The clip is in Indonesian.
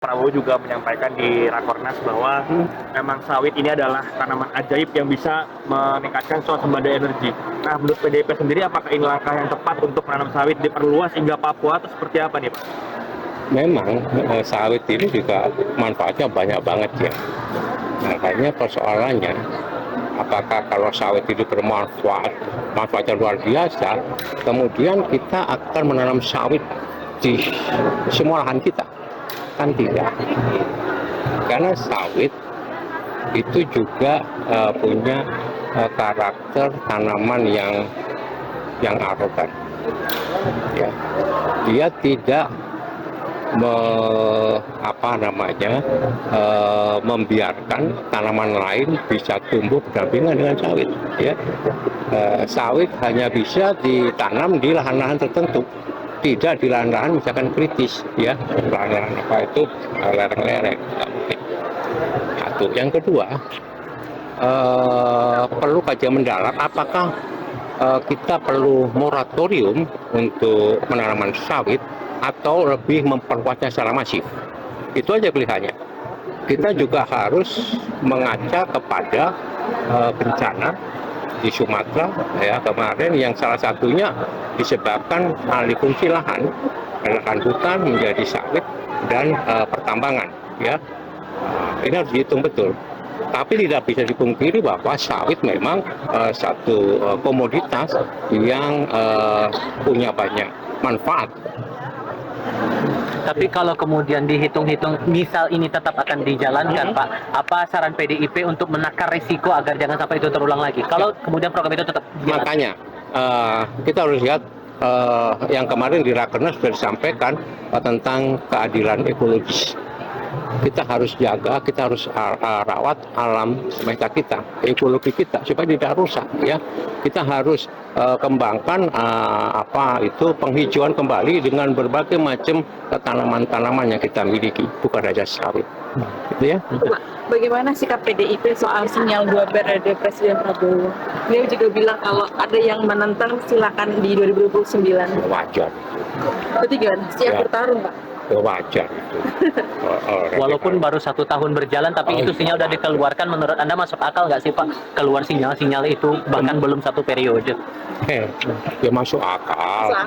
Prabowo juga menyampaikan di Rakornas bahwa memang sawit ini adalah tanaman ajaib yang bisa meningkatkan swasembada energi. Nah, menurut PDIP sendiri, apakah ini langkah yang tepat untuk menanam sawit diperluas hingga Papua atau seperti apa nih, Pak? Memang sawit ini juga manfaatnya banyak banget ya. Makanya persoalannya, apakah kalau sawit itu manfaatnya luar biasa, kemudian kita akan menanam sawit di semua lahan kita? Kan tidak. Karena sawit itu juga punya karakter tanaman yang arogan. Ya. Dia tidak membiarkan tanaman lain bisa tumbuh berdampingan dengan sawit. Ya. Sawit hanya bisa ditanam di lahan-lahan tertentu, tidak di lahan-lahan misalkan kritis, ya, lahan-lahan apa itu lereng-lereng, nggak mungkin. Satu. Yang kedua, perlu kajian mendalam apakah kita perlu moratorium untuk penanaman sawit atau lebih memperkuatnya secara masif. Itu aja pilihannya. Kita juga harus mengaca kepada bencana di Sumatera ya kemarin yang salah satunya disebabkan alih fungsi lahan hutan menjadi sawit dan pertambangan ya. Ini harus dihitung betul. Tapi tidak bisa dipungkiri bahwa sawit memang satu komoditas yang punya banyak manfaat. Tapi kalau kemudian dihitung-hitung, misal ini tetap akan dijalankan, Pak, apa saran PDIP untuk menakar risiko agar jangan sampai itu terulang lagi? Kalau kemudian program itu tetap jalan. Makanya kita harus lihat yang kemarin di Rakernas sudah disampaikan tentang keadilan ekologis. Kita harus jaga, kita harus rawat alam semesta kita, ekologi kita supaya tidak rusak ya. Kita harus kembangkan penghijauan kembali dengan berbagai macam tanaman-tanaman yang kita miliki, bukan saja sawit. Gitu ya. Bagaimana sikap PDIP soal sinyal 2 periode Presiden Prabowo? Beliau juga bilang kalau ada yang menentang silakan di 2029. Wajar. Berarti gimana? Siap Ya. bertarung, Pak? Wajar itu. Walaupun baru 1 tahun berjalan, tapi itu sinyal sudah dikeluarkan. Menurut Anda masuk akal nggak sih, Pak? Keluar sinyal-sinyal itu bahkan belum 1 periode. Ya masuk akal.